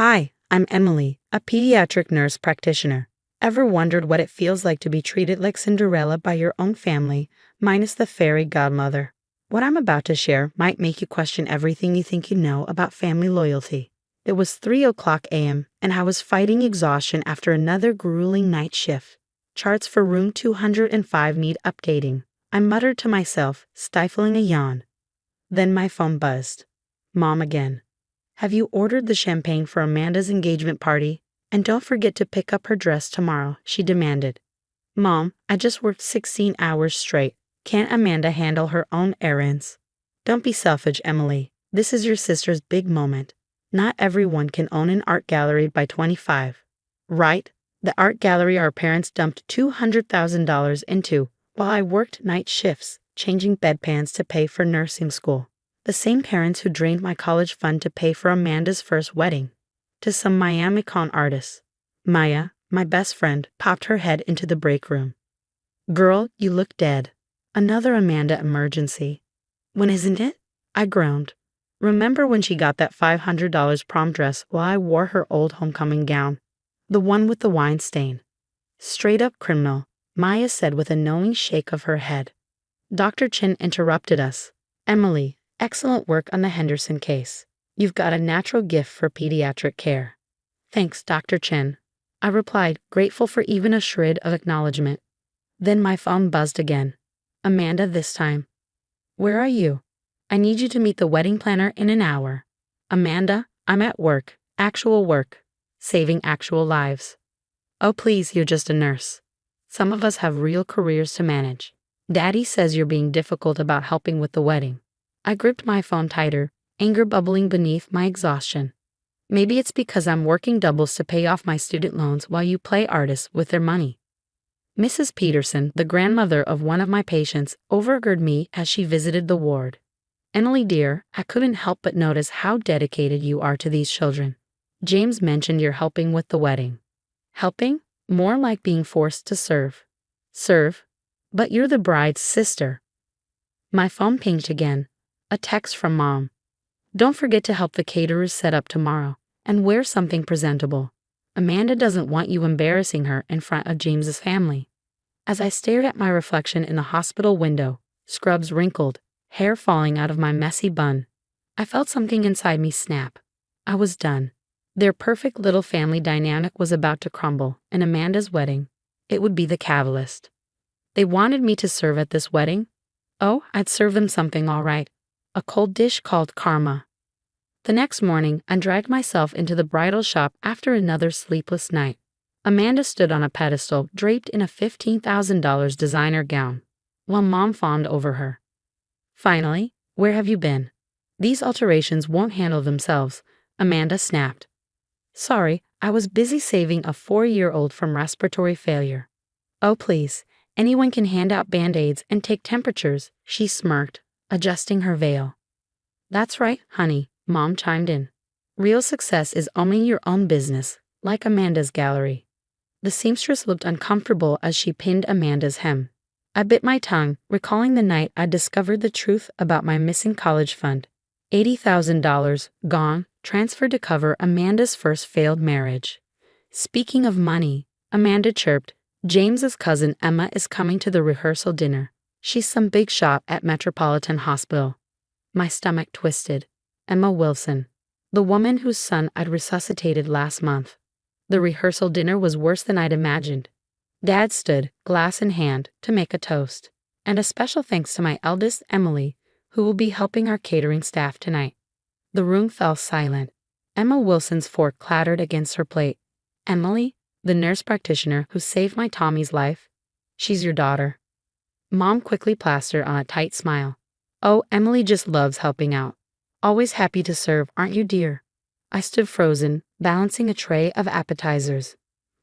Hi, I'm Emily, a pediatric nurse practitioner. Ever wondered what it feels like to be treated like Cinderella by your own family, minus the fairy godmother? What I'm about to share might make you question everything you think you know about family loyalty. It was 3 o'clock a.m., and I was fighting exhaustion after another grueling night shift. Charts for room 205 need updating. I muttered to myself, stifling a yawn. Then my phone buzzed. Mom again. Have you ordered the champagne for Amanda's engagement party? And don't forget to pick up her dress tomorrow, she demanded. Mom, I just worked 16 hours straight. Can't Amanda handle her own errands? Don't be selfish, Emily. This is your sister's big moment. Not everyone can own an art gallery by 25. Right? The art gallery our parents dumped $200,000 into while I worked night shifts, changing bedpans to pay for nursing school. The same parents who drained my college fund to pay for Amanda's first wedding. To some Miami con artists. Maya, my best friend, popped her head into the break room. Girl, you look dead. Another Amanda emergency. When isn't it? I groaned. Remember when she got that $500 prom dress while I wore her old homecoming gown? The one with the wine stain. Straight up criminal, Maya said with a knowing shake of her head. Dr. Chin interrupted us. Emily, excellent work on the Henderson case. You've got a natural gift for pediatric care. Thanks, Dr. Chen. I replied, grateful for even a shred of acknowledgement. Then my phone buzzed again. Amanda this time. Where are you? I need you to meet the wedding planner in an hour. Amanda, I'm at work. Actual work. Saving actual lives. Oh please, you're just a nurse. Some of us have real careers to manage. Daddy says you're being difficult about helping with the wedding. I gripped my phone tighter, anger bubbling beneath my exhaustion. Maybe it's because I'm working doubles to pay off my student loans while you play artists with their money. Mrs. Peterson, the grandmother of one of my patients, overheard me as she visited the ward. Emily dear, I couldn't help but notice how dedicated you are to these children. James mentioned you're helping with the wedding. Helping? More like being forced to serve. Serve? But you're the bride's sister. My phone pinged again. A text from Mom. Don't forget to help the caterers set up tomorrow, and wear something presentable. Amanda doesn't want you embarrassing her in front of James's family. As I stared at my reflection in the hospital window, scrubs wrinkled, hair falling out of my messy bun, I felt something inside me snap. I was done. Their perfect little family dynamic was about to crumble, and Amanda's wedding, it would be the catalyst. They wanted me to serve at this wedding? Oh, I'd serve them something all right. A cold dish called karma. The next morning, I dragged myself into the bridal shop after another sleepless night. Amanda stood on a pedestal draped in a $15,000 designer gown, while Mom fawned over her. Finally, where have you been? These alterations won't handle themselves, Amanda snapped. Sorry, I was busy saving a 4-year-old from respiratory failure. Oh please, anyone can hand out band-aids and take temperatures, she smirked, adjusting her veil. That's right, honey, Mom chimed in. Real success is owning your own business, like Amanda's gallery. The seamstress looked uncomfortable as she pinned Amanda's hem. I bit my tongue, recalling the night I discovered the truth about my missing college fund. $80,000, gone, transferred to cover Amanda's first failed marriage. Speaking of money, Amanda chirped, James's cousin Emma is coming to the rehearsal dinner. She's some big shot at Metropolitan Hospital. My stomach twisted. Emma Wilson, the woman whose son I'd resuscitated last month. The rehearsal dinner was worse than I'd imagined. Dad stood, glass in hand, to make a toast. And a special thanks to my eldest, Emily, who will be helping our catering staff tonight. The room fell silent. Emma Wilson's fork clattered against her plate. Emily, the nurse practitioner who saved my Tommy's life? She's your daughter. Mom quickly plastered on a tight smile. Oh, Emily just loves helping out. Always happy to serve, aren't you, dear? I stood frozen, balancing a tray of appetizers.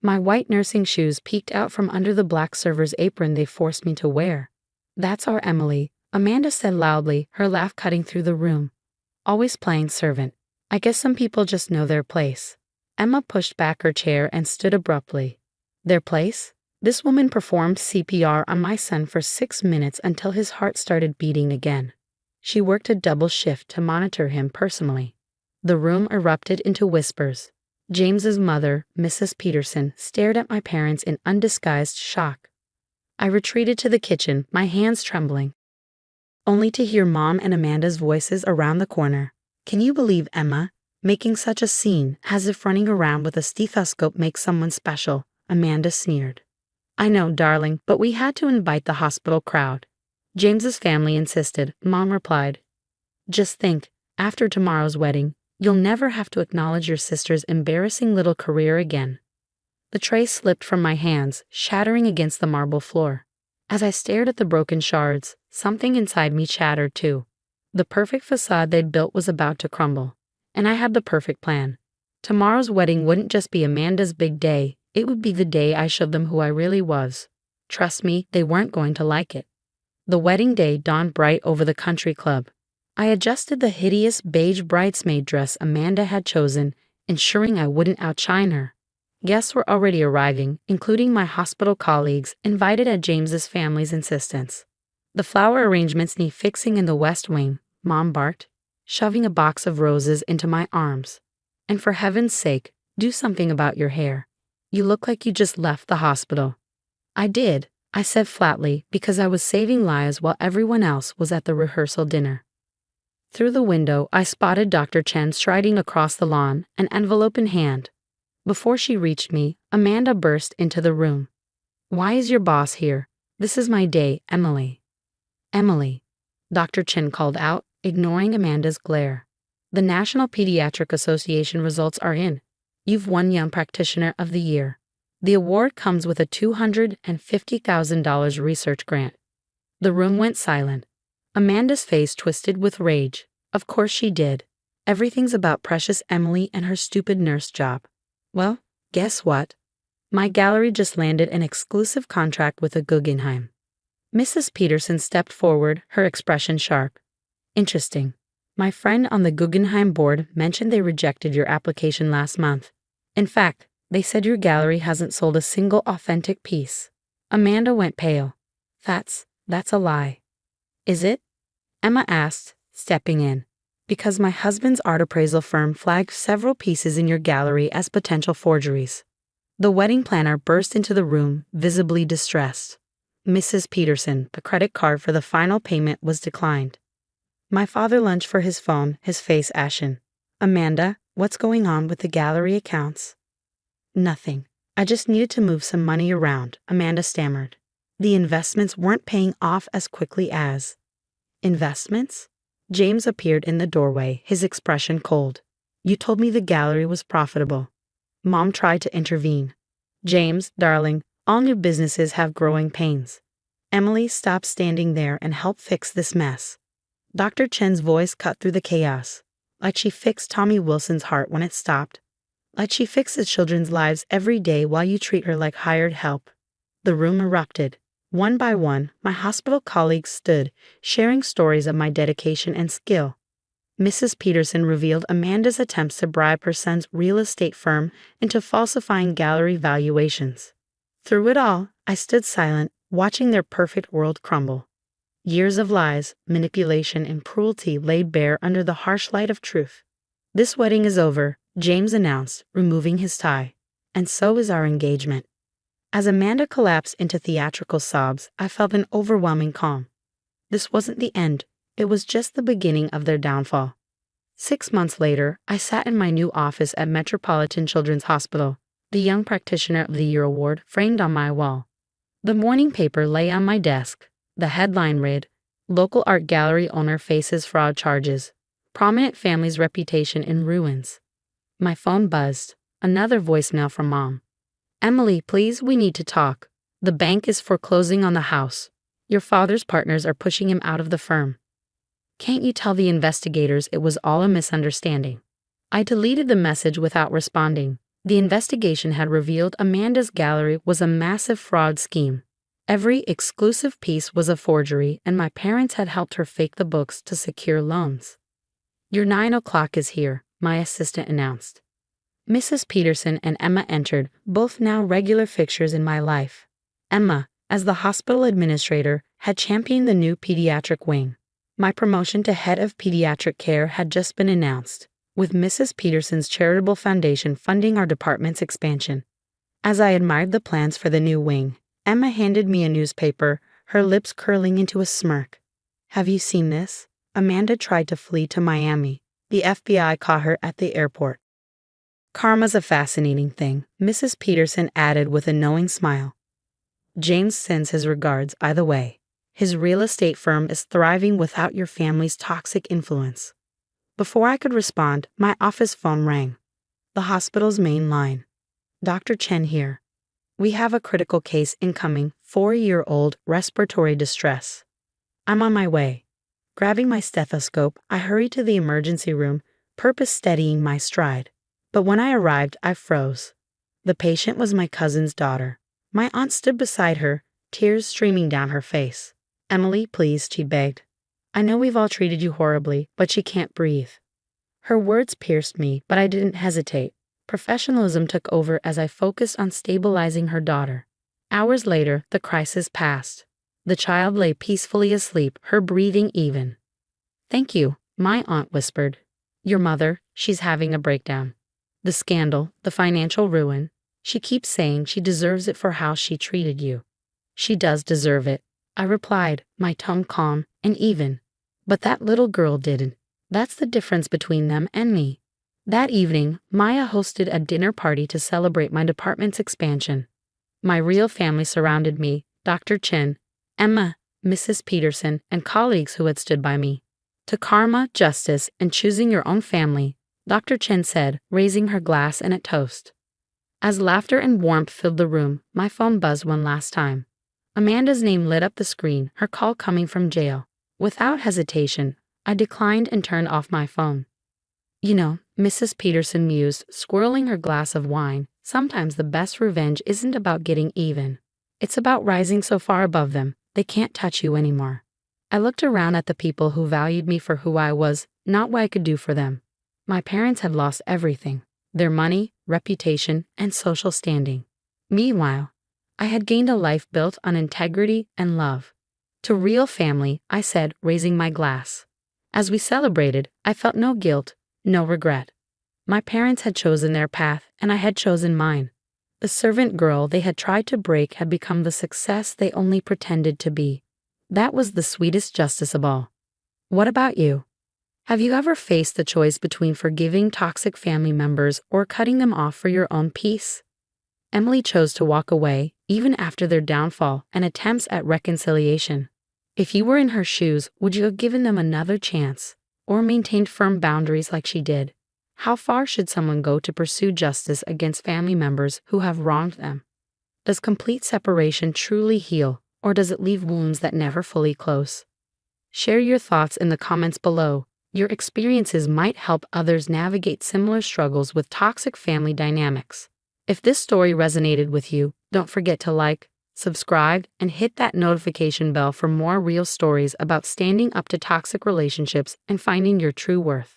My white nursing shoes peeked out from under the black server's apron they forced me to wear. That's our Emily, Amanda said loudly, her laugh cutting through the room. Always playing servant. I guess some people just know their place. Emma pushed back her chair and stood abruptly. Their place? This woman performed CPR on my son for 6 minutes until his heart started beating again. She worked a double shift to monitor him personally. The room erupted into whispers. James's mother, Mrs. Peterson, stared at my parents in undisguised shock. I retreated to the kitchen, my hands trembling, only to hear Mom and Amanda's voices around the corner. "Can you believe Emma? Making such a scene, as if running around with a stethoscope makes someone special," Amanda sneered. "I know, darling, but we had to invite the hospital crowd. James's family insisted," Mom replied. "Just think, after tomorrow's wedding, you'll never have to acknowledge your sister's embarrassing little career again." The tray slipped from my hands, shattering against the marble floor. As I stared at the broken shards, something inside me chattered too. The perfect facade they'd built was about to crumble. And I had the perfect plan. Tomorrow's wedding wouldn't just be Amanda's big day, it would be the day I showed them who I really was. Trust me, they weren't going to like it. The wedding day dawned bright over the country club. I adjusted the hideous beige bridesmaid dress Amanda had chosen, ensuring I wouldn't outshine her. Guests were already arriving, including my hospital colleagues, invited at James's family's insistence. "The flower arrangements need fixing in the West Wing," Mom barked, shoving a box of roses into my arms. "And for heaven's sake, do something about your hair. You look like you just left the hospital." "I did," I said flatly, because I was saving lives while everyone else was at the rehearsal dinner. Through the window, I spotted Dr. Chen striding across the lawn, an envelope in hand. Before she reached me, Amanda burst into the room. "Why is your boss here? This is my day, Emily." "Emily," Dr. Chen called out, ignoring Amanda's glare. "The National Pediatric Association results are in. You've won Young Practitioner of the Year. The award comes with a $250,000 research grant." The room went silent. Amanda's face twisted with rage. Of course she did. Everything's about precious Emily and her stupid nurse job. Well, guess what? My gallery just landed an exclusive contract with the Guggenheim. Mrs. Peterson stepped forward, her expression sharp. "Interesting. My friend on the Guggenheim board mentioned they rejected your application last month. In fact, they said your gallery hasn't sold a single authentic piece." Amanda went pale. That's a lie." "Is it?" Emma asked, stepping in. "Because my husband's art appraisal firm flagged several pieces in your gallery as potential forgeries." The wedding planner burst into the room, visibly distressed. "Mrs. Peterson, the credit card for the final payment was declined." My father lunged for his phone, his face ashen. "Amanda, what's going on with the gallery accounts?" "Nothing. I just needed to move some money around," Amanda stammered. "The investments weren't paying off as quickly as." "Investments?" James appeared in the doorway, his expression cold. "You told me the gallery was profitable." Mom tried to intervene. "James, darling, all new businesses have growing pains. Emily, stop standing there and help fix this mess." Dr. Chen's voice cut through the chaos. "Like she fixed Tommy Wilson's heart when it stopped. Like she fixes children's lives every day while you treat her like hired help." The room erupted. One by one, my hospital colleagues stood, sharing stories of my dedication and skill. Mrs. Peterson revealed Amanda's attempts to bribe her son's real estate firm into falsifying gallery valuations. Through it all, I stood silent, watching their perfect world crumble. Years of lies, manipulation, and cruelty laid bare under the harsh light of truth. "This wedding is over," James announced, removing his tie. "And so is our engagement." As Amanda collapsed into theatrical sobs, I felt an overwhelming calm. This wasn't the end. It was just the beginning of their downfall. 6 months later, I sat in my new office at Metropolitan Children's Hospital, the Young Practitioner of the Year award framed on my wall. The morning paper lay on my desk. The headline read, "Local art gallery owner faces fraud charges. Prominent family's reputation in ruins." My phone buzzed. Another voicemail from Mom. "Emily, please, we need to talk. The bank is foreclosing on the house. Your father's partners are pushing him out of the firm. Can't you tell the investigators it was all a misunderstanding?" I deleted the message without responding. The investigation had revealed Amanda's gallery was a massive fraud scheme. Every exclusive piece was a forgery, and my parents had helped her fake the books to secure loans. "Your 9 o'clock is here," my assistant announced. Mrs. Peterson and Emma entered, both now regular fixtures in my life. Emma, as the hospital administrator, had championed the new pediatric wing. My promotion to head of pediatric care had just been announced. with Mrs. Peterson's charitable foundation funding our department's expansion. As I admired the plans for the new wing, Emma handed me a newspaper, her lips curling into a smirk. Have you seen this? Amanda tried to flee to Miami. The FBI caught her at the airport. Karma's a fascinating thing, Mrs. Peterson added with a knowing smile. James sends his regards either way. His real estate firm is thriving without your family's toxic influence. Before I could respond, my office phone rang. The hospital's main line. Dr. Chen here. We have a critical case incoming, 4-year-old respiratory distress. I'm on my way. Grabbing my stethoscope, I hurried to the emergency room, purpose steadying my stride. But when I arrived, I froze. The patient was my cousin's daughter. My aunt stood beside her, tears streaming down her face. Emily, please, she begged. I know we've all treated you horribly, but she can't breathe. Her words pierced me, but I didn't hesitate. Professionalism took over as I focused on stabilizing her daughter. Hours later, the crisis passed. The child lay peacefully asleep, her breathing even. Thank you, my aunt whispered. Your mother, she's having a breakdown. The scandal, the financial ruin. She keeps saying she deserves it for how she treated you. She does deserve it, I replied, my tone calm and even. But that little girl didn't. That's the difference between them and me. That evening, Maya hosted a dinner party to celebrate my department's expansion. My real family surrounded me, Dr. Chen, Emma, Mrs. Peterson, and colleagues who had stood by me. To karma, justice, and choosing your own family, Dr. Chen said, raising her glass in a toast. As laughter and warmth filled the room, my phone buzzed one last time. Amanda's name lit up the screen, her call coming from jail. Without hesitation, I declined and turned off my phone. You know, Mrs. Peterson mused, swirling her glass of wine, sometimes the best revenge isn't about getting even. It's about rising so far above them, they can't touch you anymore. I looked around at the people who valued me for who I was, not what I could do for them. My parents had lost everything, their money, reputation, and social standing. Meanwhile, I had gained a life built on integrity and love. To real family, I said, raising my glass. As we celebrated, I felt no guilt, no regret. My parents had chosen their path, and I had chosen mine. The servant girl they had tried to break had become the success they only pretended to be. That was the sweetest justice of all. What about you? Have you ever faced the choice between forgiving toxic family members or cutting them off for your own peace? Emily chose to walk away, even after their downfall and attempts at reconciliation. If you were in her shoes, would you have given them another chance, or maintained firm boundaries like she did? How far should someone go to pursue justice against family members who have wronged them? Does complete separation truly heal, or does it leave wounds that never fully close? Share your thoughts in the comments below. Your experiences might help others navigate similar struggles with toxic family dynamics. If this story resonated with you, don't forget to like, subscribe, and hit that notification bell for more real stories about standing up to toxic relationships and finding your true worth.